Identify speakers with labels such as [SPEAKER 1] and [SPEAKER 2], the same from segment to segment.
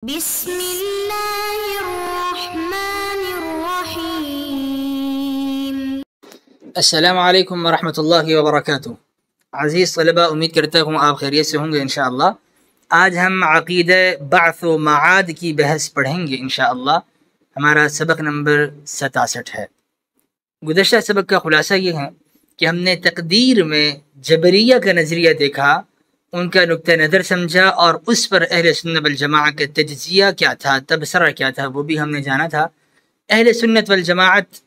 [SPEAKER 1] بسم اللہ الرحمن الرحیم۔
[SPEAKER 2] السلام علیکم ورحمۃ اللہ وبرکاتہ۔ عزیز طلبہ، امید کرتا ہوں آپ خیریت سے ہوں گے انشاءاللہ۔ آج ہم عقیدہ بعث و معاد کی بحث پڑھیں گے انشاءاللہ۔ ہمارا سبق نمبر 67 ہے۔ گزشتہ سبق کا خلاصہ یہ ہے کہ ہم نے تقدیر میں جبریہ کا نظریہ دیکھا، ان کا نقطہ نظر سمجھا، اور اس پر اہل سنت والجماعت کا تجزیہ کیا تھا، تبصرہ کیا تھا، وہ بھی ہم نے جانا تھا۔ اہل سنت والجماعت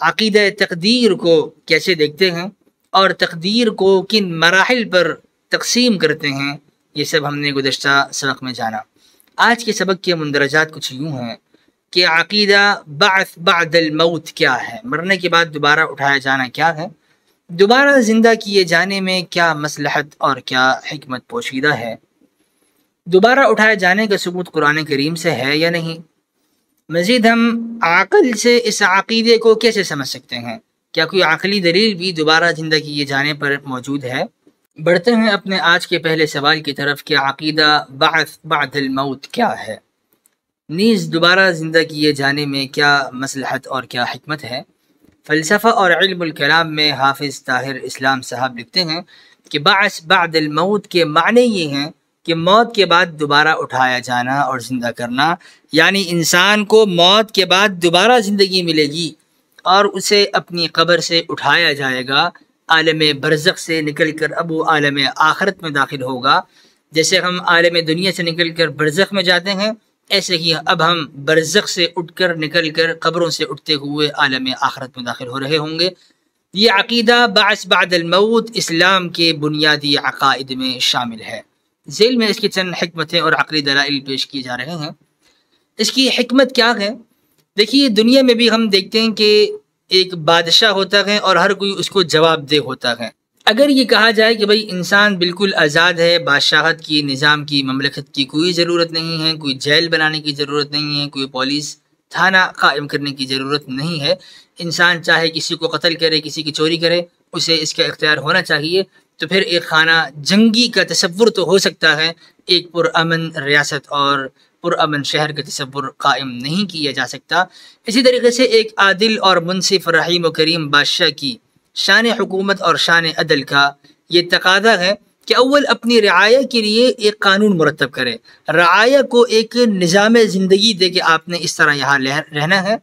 [SPEAKER 2] عقیدہ تقدیر کو کیسے دیکھتے ہیں اور تقدیر کو کن مراحل پر تقسیم کرتے ہیں، یہ سب ہم نے گزشتہ سبق میں جانا۔ آج کے سبق کے مندرجات کچھ یوں ہیں کہ عقیدہ بعث بعد الموت کیا ہے، مرنے کے بعد دوبارہ اٹھایا جانا کیا ہے، دوبارہ زندہ کیے جانے میں کیا مصلحت اور کیا حکمت پوشیدہ ہے، دوبارہ اٹھائے جانے کا ثبوت قرآن کریم سے ہے یا نہیں، مزید ہم عقل سے اس عقیدے کو کیسے سمجھ سکتے ہیں، کیا کوئی عقلی دلیل بھی دوبارہ زندہ کیے جانے پر موجود ہے۔ بڑھتے ہیں اپنے آج کے پہلے سوال کی طرف کہ عقیدہ بعث بعد الموت کیا ہے، نیز دوبارہ زندہ کیے جانے میں کیا مصلحت اور کیا حکمت ہے۔ فلسفہ اور علم الکلام میں حافظ طاہر اسلام صاحب لکھتے ہیں کہ بعث بعد الموت کے معنی یہ ہیں کہ موت کے بعد دوبارہ اٹھایا جانا اور زندہ کرنا، یعنی انسان کو موت کے بعد دوبارہ زندگی ملے گی اور اسے اپنی قبر سے اٹھایا جائے گا، عالم برزخ سے نکل کر اب وہ عالم آخرت میں داخل ہوگا۔ جیسے ہم عالم دنیا سے نکل کر برزخ میں جاتے ہیں، ایسے ہی اب ہم برزخ سے اٹھ کر نکل کر قبروں سے اٹھتے ہوئے عالم آخرت میں داخل ہو رہے ہوں گے۔ یہ عقیدہ بعث بعد الموت اسلام کے بنیادی عقائد میں شامل ہے۔ ذیل میں اس کی چند حکمتیں اور عقلی دلائل پیش کیے جا رہے ہیں۔ اس کی حکمت کیا ہے؟ دیکھیے، دنیا میں بھی ہم دیکھتے ہیں کہ ایک بادشاہ ہوتا ہے اور ہر کوئی اس کو جواب دہ ہوتا ہے۔ اگر یہ کہا جائے کہ بھئی انسان بالکل آزاد ہے، بادشاہت کی، نظام کی، مملکت کی کوئی ضرورت نہیں ہے، کوئی جیل بنانے کی ضرورت نہیں ہے، کوئی پولیس تھانہ قائم کرنے کی ضرورت نہیں ہے، انسان چاہے کسی کو قتل کرے، کسی کی چوری کرے، اسے اس کا اختیار ہونا چاہیے، تو پھر ایک خانہ جنگی کا تصور تو ہو سکتا ہے، ایک پرامن ریاست اور پرامن شہر کا تصور قائم نہیں کیا جا سکتا۔ اسی طریقے سے ایک عادل اور منصف رحیم و کریم بادشاہ کی شان حکومت اور شان عدل کا یہ تقاضا ہے کہ اول اپنی رعایا کے لیے ایک قانون مرتب کرے، رعایا کو ایک نظام زندگی دے کہ آپ نے اس طرح یہاں رہنا ہے،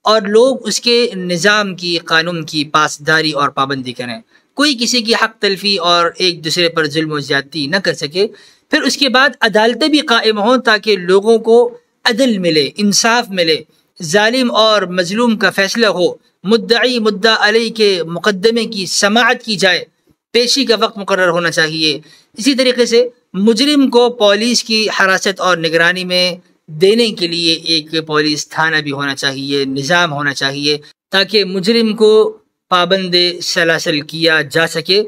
[SPEAKER 2] اور لوگ اس کے نظام کی، قانون کی پاسداری اور پابندی کریں، کوئی کسی کی حق تلفی اور ایک دوسرے پر ظلم و زیادتی نہ کر سکے۔ پھر اس کے بعد عدالتیں بھی قائم ہوں تاکہ لوگوں کو عدل ملے، انصاف ملے، ظالم اور مظلوم کا فیصلہ ہو، مدعی مدعا علیہ کے مقدمے کی سماعت کی جائے، پیشی کا وقت مقرر ہونا چاہیے۔ اسی طریقے سے مجرم کو پولیس کی حراست اور نگرانی میں دینے کے لیے ایک پولیس تھانہ بھی ہونا چاہیے، نظام ہونا چاہیے تاکہ مجرم کو پابند سلاسل کیا جا سکے۔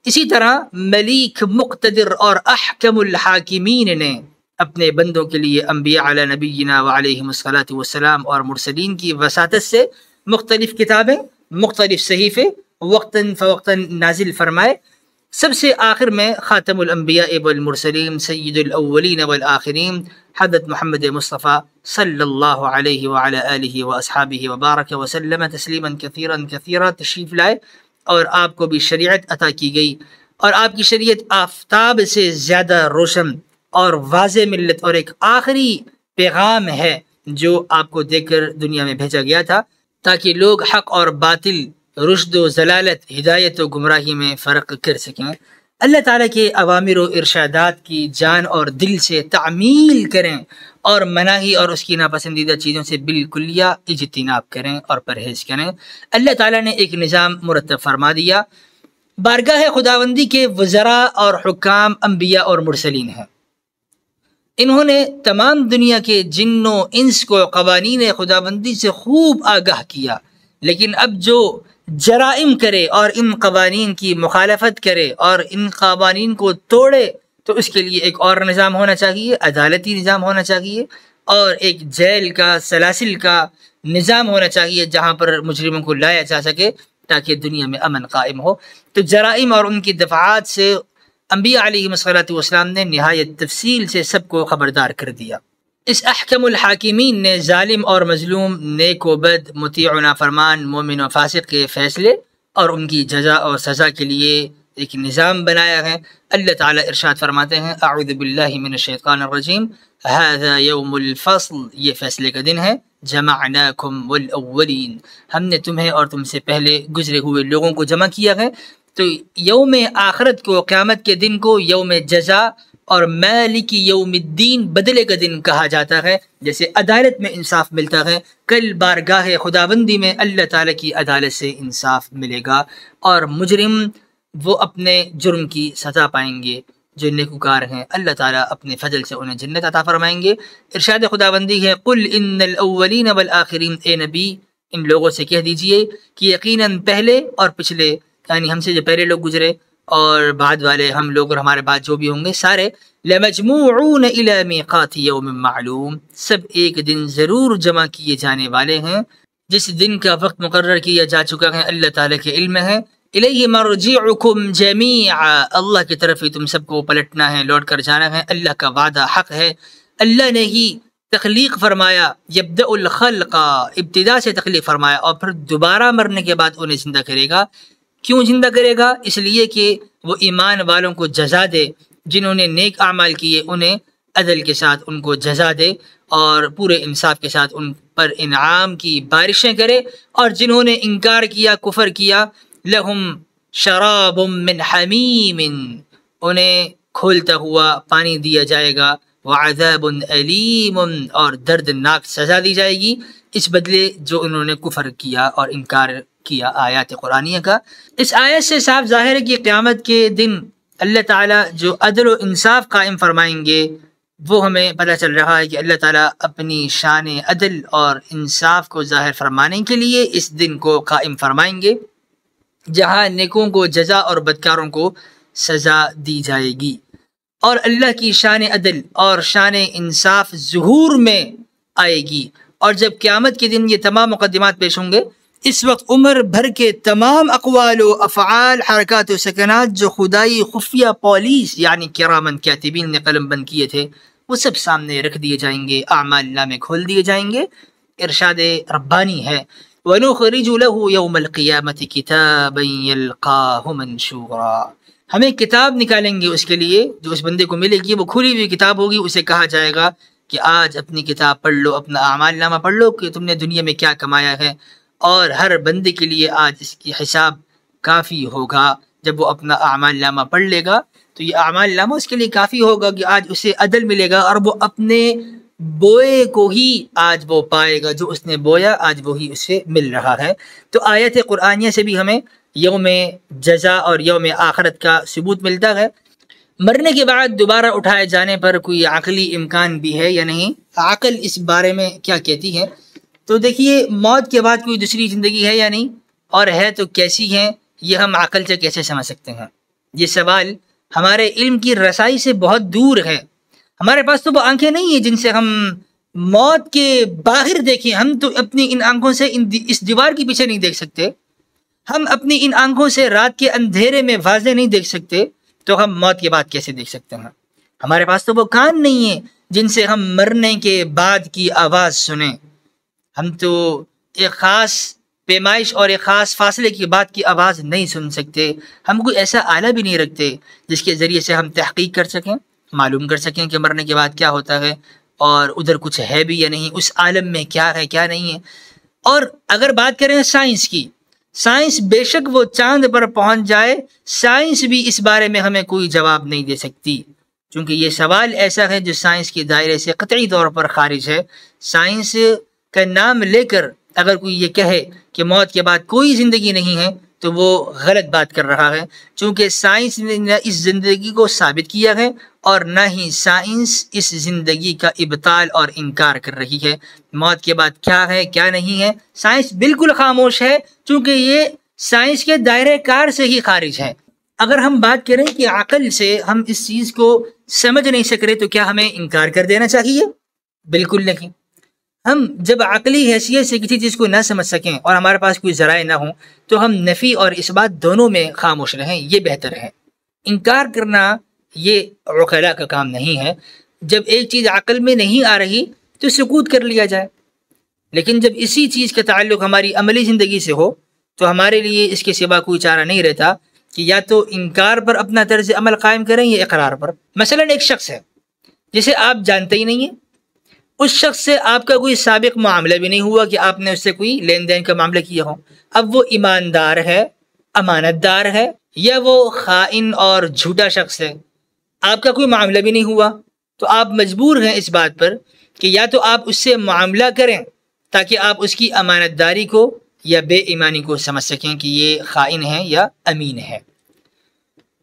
[SPEAKER 2] اسی طرح ملیک مقتدر اور احکم الحاکمین نے اپنے بندوں کے لیے انبیاء علی نبینا وعلیہم الصلاۃ والسلام اور مرسلین کی وساطت سے مختلف کتابیں، مختلف صحیفے وقتاً فوقتاً نازل فرمائے۔ سب سے آخر میں خاتم الانبیاء والمرسلین سید الاولین والآخرین حضرت محمد مصطفیٰ صلی اللہ علیہ وعلی آلہ واصحابہ وبارک وسلم تسلیما کثیرا کثیرا تشریف لائے، اور آپ کو بھی شریعت عطا کی گئی، اور آپ کی شریعت آفتاب سے زیادہ روشن اور واضح ملت اور ایک آخری پیغام ہے جو آپ کو دے کر دنیا میں بھیجا گیا تھا تاکہ لوگ حق اور باطل، رشد و ضلالت، ہدایت و گمراہی میں فرق کر سکیں۔ اللہ تعالیٰ کے اوامر و ارشادات کی جان اور دل سے تعمیل کریں اور مناہی اور اس کی ناپسندیدہ چیزوں سے بالکلیہ اجتناب کریں اور پرہیز کریں۔ اللہ تعالیٰ نے ایک نظام مرتب فرما دیا۔ بارگاہ خداوندی کے وزراء اور حکام انبیاء اور مرسلین ہیں۔ انہوں نے تمام دنیا کے جن و انس کو قوانین خداوندی سے خوب آگاہ کیا، لیکن اب جو جرائم کرے اور ان قوانین کی مخالفت کرے اور ان قوانین کو توڑے تو اس کے لیے ایک اور نظام ہونا چاہیے، عدالتی نظام ہونا چاہیے، اور ایک جیل کا، سلاسل کا نظام ہونا چاہیے جہاں پر مجرموں کو لایا جا سکے تاکہ دنیا میں امن قائم ہو۔ تو جرائم اور ان کی دفعات سے انبیاء علیہ الصلوۃ والسلام نے نہایت تفصیل سے سب کو خبردار کر دیا۔ اس احکم الحاکمین نے ظالم اور مظلوم، نیک و بد، مطیع و نافرمان، مومن و فاسق کے فیصلے اور ان کی جزا اور سزا کے لیے ایک نظام بنایا ہے۔ اللہ تعالیٰ ارشاد فرماتے ہیں اعوذ باللہ من الشیطان الرجیم ھذا یوم الفصل، یہ فیصلے کا دن ہے، جمعناکم والاولین، ہم نے تمہیں اور تم سے پہلے گزرے ہوئے لوگوں کو جمع کیا ہے۔ تو یوم آخرت کو، قیامت کے دن کو یوم جزا اور مالک یوم الدین، بدلے کا دن کہا جاتا ہے۔ جیسے عدالت میں انصاف ملتا ہے، کل بارگاہ خداوندی میں اللہ تعالیٰ کی عدالت سے انصاف ملے گا اور مجرم وہ اپنے جرم کی سزا پائیں گے۔ جو نیکوکار ہیں اللہ تعالیٰ اپنے فضل سے انہیں جنت عطا فرمائیں گے۔ ارشاد خداوندی ہے قل ان الاولین والآخرین، اے نبی ان لوگوں سے کہہ دیجئے کہ یقیناً پہلے اور پچھلے، یعنی ہم سے جو پہلے لوگ گزرے اور بعد والے ہم لوگ اور ہمارے بعد جو بھی ہوں گے سارے، لمجموعون الی میقات یوم معلوم، سب ایک دن ضرور جمع کیے جانے والے ہیں جس دن کا وقت مقرر کیا جا چکا ہے، اللہ تعالیٰ کے علم ہے۔ الیہ مرجعکم جمیعا، اللہ کی طرف ہی تم سب کو پلٹنا ہے، لوٹ کر جانا ہے۔ اللہ کا وعدہ حق ہے، اللہ نے ہی تخلیق فرمایا، یبدأ الخلق، ابتدا سے تخلیق فرمایا اور پھر دوبارہ مرنے کے بعد انہیں زندہ کرے گا۔ کیوں زندہ کرے گا؟ اس لیے کہ وہ ایمان والوں کو جزا دے، جنہوں نے نیک اعمال کیے انہیں عدل کے ساتھ ان کو جزا دے اور پورے انصاف کے ساتھ ان پر انعام کی بارشیں کرے، اور جنہوں نے انکار کیا، کفر کیا، لہم شراب من حمیم، انہیں کھولتا ہوا پانی دیا جائے گا، وعذاب علیم، اور دردناک سزا دی جائے گی اس بدلے جو انہوں نے کفر کیا اور انکار کیا آیات قرآنیہ کا۔ اس آیت سے صاف ظاہر ہے کہ قیامت کے دن اللہ تعالیٰ جو عدل و انصاف قائم فرمائیں گے، وہ ہمیں پتہ چل رہا ہے کہ اللہ تعالیٰ اپنی شان عدل اور انصاف کو ظاہر فرمانے کے لیے اس دن کو قائم فرمائیں گے جہاں نیکوں کو جزا اور بدکاروں کو سزا دی جائے گی، اور اللہ کی شان عدل اور شان انصاف ظہور میں آئے گی۔ اور جب قیامت کے دن یہ تمام مقدمات پیش ہوں گے، اس وقت عمر بھر کے تمام اقوال و افعال، حرکات و سکنات جو خدائی خفیہ پولیس یعنی کرامن کاتبین نے قلم بند کیے تھے، وہ سب سامنے رکھ دیے جائیں گے، اعمال نامے کھول دیے جائیں گے۔ ارشاد ربانی ہے وَنُخْرِجُ لَهُ يَوْمَ الْقِيَامَةِ كِتَابًا يَلْقَاهُ مَنْشُورًا، ہمیں کتاب نکالیں گے اس کے لیے، جو اس بندے کو ملے گی وہ کھلی ہوئی کتاب ہوگی، اسے کہا جائے گا کہ آج اپنی کتاب پڑھ لو، اپنا اعمال نامہ پڑھ لو کہ تم نے دنیا میں کیا کمایا ہے، اور ہر بندے کے لیے آج اس کی حساب کافی ہوگا۔ جب وہ اپنا اعمال نامہ پڑھ لے گا تو یہ اعمال نامہ اس کے لیے کافی ہوگا کہ آج اسے عدل ملے گا، اور وہ اپنے بوئے کو ہی آج وہ پائے گا، جو اس نے بویا آج وہی اسے مل رہا ہے۔ تو آیت قرآنیہ سے بھی ہمیں یوم جزا اور یوم آخرت کا ثبوت ملتا ہے۔ مرنے کے بعد دوبارہ اٹھائے جانے پر کوئی عقلی امکان بھی ہے یا نہیں؟ عقل اس بارے میں کیا کہتی ہے؟ تو دیکھیے، موت کے بعد کوئی دوسری زندگی ہے یا نہیں، اور ہے تو کیسی ہے، یہ ہم عقل سے کیسے سمجھ سکتے ہیں؟ یہ سوال ہمارے علم کی رسائی سے بہت دور ہے۔ ہمارے پاس تو وہ آنکھیں نہیں ہیں جن سے ہم موت کے باہر دیکھیں، ہم تو اپنی ان آنکھوں سے اس دیوار کے پیچھے نہیں دیکھ سکتے، ہم اپنی ان آنکھوں سے رات کے اندھیرے میں واضح نہیں دیکھ سکتے، تو ہم موت کے بعد کیسے دیکھ سکتے ہیں؟ ہمارے پاس تو وہ کان نہیں ہیں جن سے ہم مرنے کے بعد کی آواز سنیں، ہم تو ایک خاص پیمائش اور ایک خاص فاصلے کی بات کی آواز نہیں سن سکتے، ہم کوئی ایسا آلہ بھی نہیں رکھتے جس کے ذریعے سے ہم تحقیق کر سکیں، معلوم کر سکیں کہ مرنے کے بعد کیا ہوتا ہے اور ادھر کچھ ہے بھی یا نہیں، اس عالم میں کیا ہے کیا نہیں ہے۔ اور اگر بات کریں سائنس کی، سائنس بے شک وہ چاند پر پہنچ جائے، سائنس بھی اس بارے میں ہمیں کوئی جواب نہیں دے سکتی، چونکہ یہ سوال ایسا ہے جو سائنس کے دائرے سے قطعی طور پر خارج ہے۔ سائنس کا نام لے کر اگر کوئی یہ کہے کہ موت کے بعد کوئی زندگی نہیں ہے تو وہ غلط بات کر رہا ہے، چونکہ سائنس نے نہ اس زندگی کو ثابت کیا ہے اور نہ ہی سائنس اس زندگی کا ابطال اور انکار کر رہی ہے۔ موت کے بعد کیا ہے کیا نہیں ہے، سائنس بالکل خاموش ہے، چونکہ یہ سائنس کے دائرۂ کار سے ہی خارج ہے۔ اگر ہم بات کریں کہ عقل سے ہم اس چیز کو سمجھ نہیں سک رہے تو کیا ہمیں انکار کر دینا چاہیے؟ بالکل نہیں۔ ہم جب عقلی حیثیت سے کسی چیز کو نہ سمجھ سکیں اور ہمارے پاس کوئی ذرائع نہ ہوں تو ہم نفی اور اس بات دونوں میں خاموش رہیں، یہ بہتر ہے۔ انکار کرنا یہ عقلاء کا کام نہیں ہے۔ جب ایک چیز عقل میں نہیں آ رہی تو سکوت کر لیا جائے، لیکن جب اسی چیز کا تعلق ہماری عملی زندگی سے ہو تو ہمارے لیے اس کے سوا کوئی چارہ نہیں رہتا کہ یا تو انکار پر اپنا طرز عمل قائم کریں یا اقرار پر۔ مثلا ایک شخص ہے جسے آپ جانتے ہی نہیں ہیں، اس شخص سے آپ کا کوئی سابق معاملہ بھی نہیں ہوا کہ آپ نے اس سے کوئی لین دین کا معاملہ کیا ہو، اب وہ ایماندار ہے، امانت دار ہے، یا وہ خائن اور جھوٹا شخص ہے، آپ کا کوئی معاملہ بھی نہیں ہوا، تو آپ مجبور ہیں اس بات پر کہ یا تو آپ اس سے معاملہ کریں تاکہ آپ اس کی امانت داری کو یا بے ایمانی کو سمجھ سکیں کہ یہ خائن ہے یا امین ہے،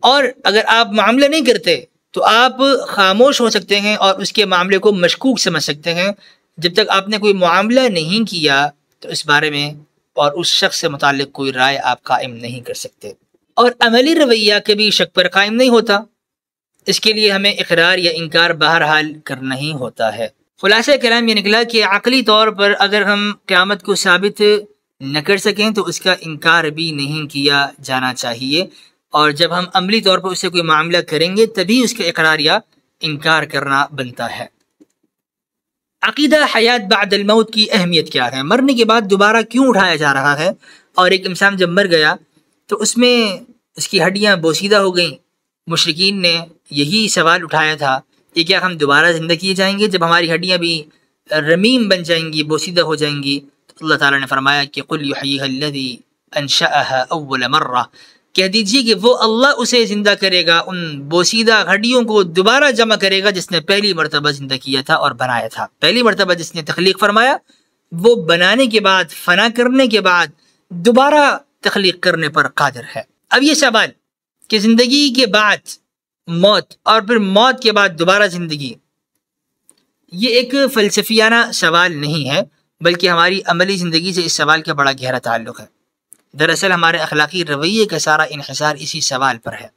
[SPEAKER 2] اور اگر آپ معاملہ نہیں کرتے تو آپ خاموش ہو سکتے ہیں اور اس کے معاملے کو مشکوک سمجھ سکتے ہیں۔ جب تک آپ نے کوئی معاملہ نہیں کیا تو اس بارے میں اور اس شخص سے متعلق کوئی رائے آپ قائم نہیں کر سکتے، اور عملی رویہ کبھی شک پر قائم نہیں ہوتا، اس کے لیے ہمیں اقرار یا انکار بہرحال کرنا ہی ہوتا ہے۔ خلاصہ کلام یہ نکلا کہ عقلی طور پر اگر ہم قیامت کو ثابت نہ کر سکیں تو اس کا انکار بھی نہیں کیا جانا چاہیے، اور جب ہم عملی طور پر اس سے کوئی معاملہ کریں گے تبھی اس کا اقرار یا انکار کرنا بنتا ہے۔ عقیدہ حیات بعد الموت کی اہمیت کیا ہے؟ مرنے کے بعد دوبارہ کیوں اٹھایا جا رہا ہے؟ اور ایک انسان جب مر گیا تو اس میں اس کی ہڈیاں بوسیدہ ہو گئیں، مشرکین نے یہی سوال اٹھایا تھا کہ کیا ہم دوبارہ زندہ کیے جائیں گے جب ہماری ہڈیاں بھی رمیم بن جائیں گی، بوسیدہ ہو جائیں گی؟ تو اللہ تعالیٰ نے فرمایا کہ قل یحییھا الذی انشأھا اول مرہ، کہہ دیجیے کہ وہ اللہ اسے زندہ کرے گا، ان بوسیدہ ہڈیوں کو دوبارہ جمع کرے گا جس نے پہلی مرتبہ زندہ کیا تھا اور بنایا تھا۔ پہلی مرتبہ جس نے تخلیق فرمایا وہ بنانے کے بعد، فنا کرنے کے بعد دوبارہ تخلیق کرنے پر قادر ہے۔ اب یہ سوال کہ زندگی کے بعد موت اور پھر موت کے بعد دوبارہ زندگی، یہ ایک فلسفیانہ سوال نہیں ہے بلکہ ہماری عملی زندگی سے اس سوال کا بڑا گہرا تعلق ہے۔ دراصل ہمارے اخلاقی رویے کا سارا انحصار اسی سوال پر ہے۔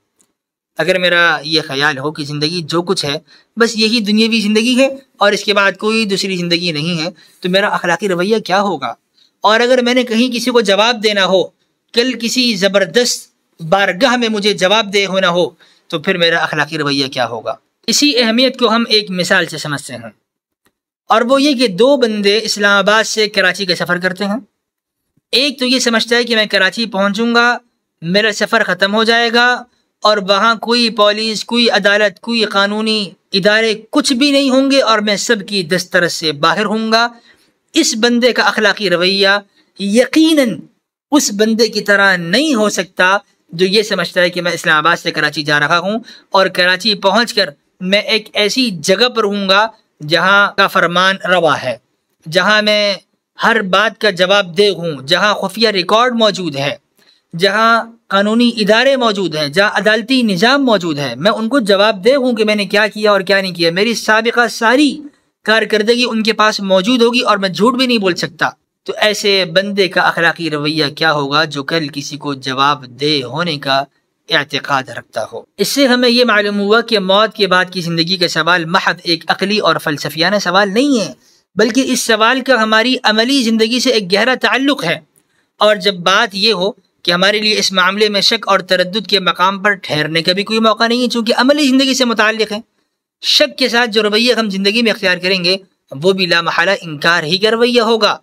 [SPEAKER 2] اگر میرا یہ خیال ہو کہ زندگی جو کچھ ہے بس یہی دنیاوی زندگی ہے اور اس کے بعد کوئی دوسری زندگی نہیں ہے تو میرا اخلاقی رویہ کیا ہوگا؟ اور اگر میں نے کہیں کسی کو جواب دینا ہو، کل کسی زبردست بارگاہ میں مجھے جواب دہ ہونا ہو، تو پھر میرا اخلاقی رویہ کیا ہوگا؟ اسی اہمیت کو ہم ایک مثال سے سمجھتے ہیں، اور وہ یہ کہ دو بندے اسلام آباد سے کراچی کا سفر کرتے ہیں۔ ایک تو یہ سمجھتا ہے کہ میں کراچی پہنچوں گا، میرا سفر ختم ہو جائے گا اور وہاں کوئی پولیس، کوئی عدالت، کوئی قانونی ادارے کچھ بھی نہیں ہوں گے اور میں سب کی دسترس سے باہر ہوں گا۔ اس بندے کا اخلاقی رویہ یقیناً اس بندے کی طرح نہیں ہو سکتا جو یہ سمجھتا ہے کہ میں اسلام آباد سے کراچی جا رہا ہوں اور کراچی پہنچ کر میں ایک ایسی جگہ پر ہوں گا جہاں کا فرمان روا ہے، جہاں میں ہر بات کا جواب دہ ہوں، جہاں خفیہ ریکارڈ موجود ہے، جہاں قانونی ادارے موجود ہیں، جہاں عدالتی نظام موجود ہے، میں ان کو جواب دہ ہوں کہ میں نے کیا کیا اور کیا نہیں کیا، میری سابقہ ساری کارکردگی ان کے پاس موجود ہوگی اور میں جھوٹ بھی نہیں بول سکتا۔ تو ایسے بندے کا اخلاقی رویہ کیا ہوگا جو کل کسی کو جواب دہ ہونے کا اعتقاد رکھتا ہو؟ اس سے ہمیں یہ معلوم ہوا کہ موت کے بعد کی زندگی کا سوال محض ایک عقلی اور فلسفیانہ سوال نہیں ہے، بلکہ اس سوال کا ہماری عملی زندگی سے ایک گہرا تعلق ہے۔ اور جب بات یہ ہو کہ ہمارے لیے اس معاملے میں شک اور تردد کے مقام پر ٹھہرنے کا بھی کوئی موقع نہیں ہے چونکہ عملی زندگی سے متعلق ہے، شک کے ساتھ جو رویہ ہم زندگی میں اختیار کریں گے وہ بھی لامحالہ انکار ہی کا رویہ ہوگا۔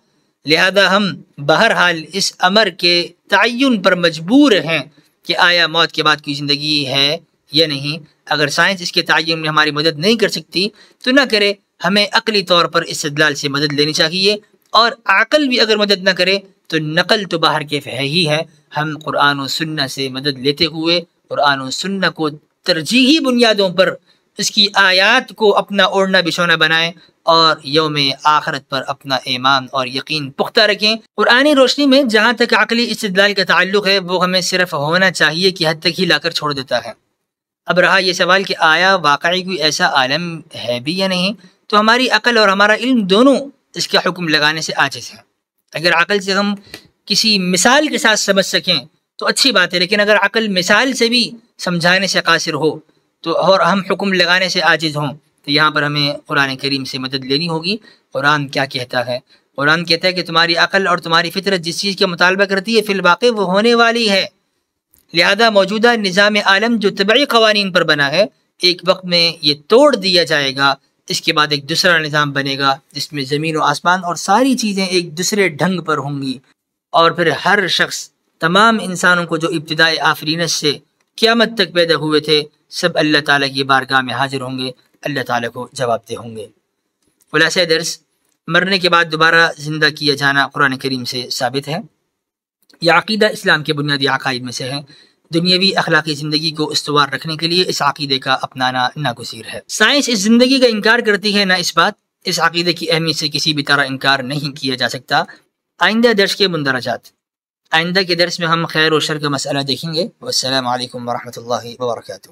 [SPEAKER 2] لہذا ہم بہرحال اس امر کے تعین پر مجبور ہیں کہ آیا موت کے بعد کوئی زندگی ہے یا نہیں۔ اگر سائنس اس کے تعین میں ہماری مدد نہیں کر سکتی تو نہ کرے، ہمیں عقلی طور پر استدلال سے مدد لینی چاہیے، اور عقل بھی اگر مدد نہ کرے تو نقل تو باہر کیف ہے ہی ہے۔ ہم قرآن و سنہ سے مدد لیتے ہوئے قرآن و سنہ کو ترجیحی بنیادوں پر اس کی آیات کو اپنا اوڑھنا بچھونا بنائیں اور یوم آخرت پر اپنا ایمان اور یقین پختہ رکھیں۔ قرآنی روشنی میں جہاں تک عقلی استدلال کا تعلق ہے وہ ہمیں صرف ہونا چاہیے کہ حد تک ہی لا کر چھوڑ دیتا ہے۔ اب رہا یہ سوال کہ آیا واقعی کوئی ایسا عالم ہے بھی یا نہیں، تو ہماری عقل اور ہمارا علم دونوں اس کا حکم لگانے سے عاجز ہیں۔ اگر عقل سے ہم کسی مثال کے ساتھ سمجھ سکیں تو اچھی بات ہے، لیکن اگر عقل مثال سے بھی سمجھانے سے قاصر ہو تو اور ہم حکم لگانے سے عاجز ہوں تو یہاں پر ہمیں قرآن کریم سے مدد لینی ہوگی۔ قرآن کیا کہتا ہے؟ قرآن کہتا ہے کہ تمہاری عقل اور تمہاری فطرت جس چیز کا مطالبہ کرتی ہے فی الواقع وہ ہونے والی ہے، لہذا موجودہ نظام عالم جو طبعی قوانین پر بنا ہے ایک وقت میں یہ توڑ دیا جائے گا اس کے بعد ایک دوسرا نظام بنے گا جس میں زمین و آسمان اور ساری چیزیں ایک دوسرے ڈھنگ پر ہوں گی، اور پھر ہر شخص، تمام انسانوں کو جو ابتدائی آفرینت سے قیامت تک پیدا ہوئے تھے، سب اللہ تعالیٰ کی بارگاہ میں حاضر ہوں گے، اللہ تعالیٰ کو جواب دہ ہوں گے۔ خلاصہ درس، مرنے کے بعد دوبارہ زندہ کیا جانا قرآن کریم سے ثابت ہے۔ یہ عقیدہ اسلام کے بنیادی عقائد میں سے ہے۔ دنیاوی اخلاقی زندگی کو استوار رکھنے کے لیے اس عقیدے کا اپنانا ناگزیر ہے۔ سائنس اس زندگی کا انکار کرتی ہے، نہ اس بات۔ اس عقیدے کی اہمیت سے کسی بھی طرح انکار نہیں کیا جا سکتا۔ آئندہ درس کے مندرجات، آئندہ کے درس میں ہم خیر و شر کا مسئلہ دیکھیں گے۔ والسلام علیکم ورحمۃ اللہ وبرکاتہ۔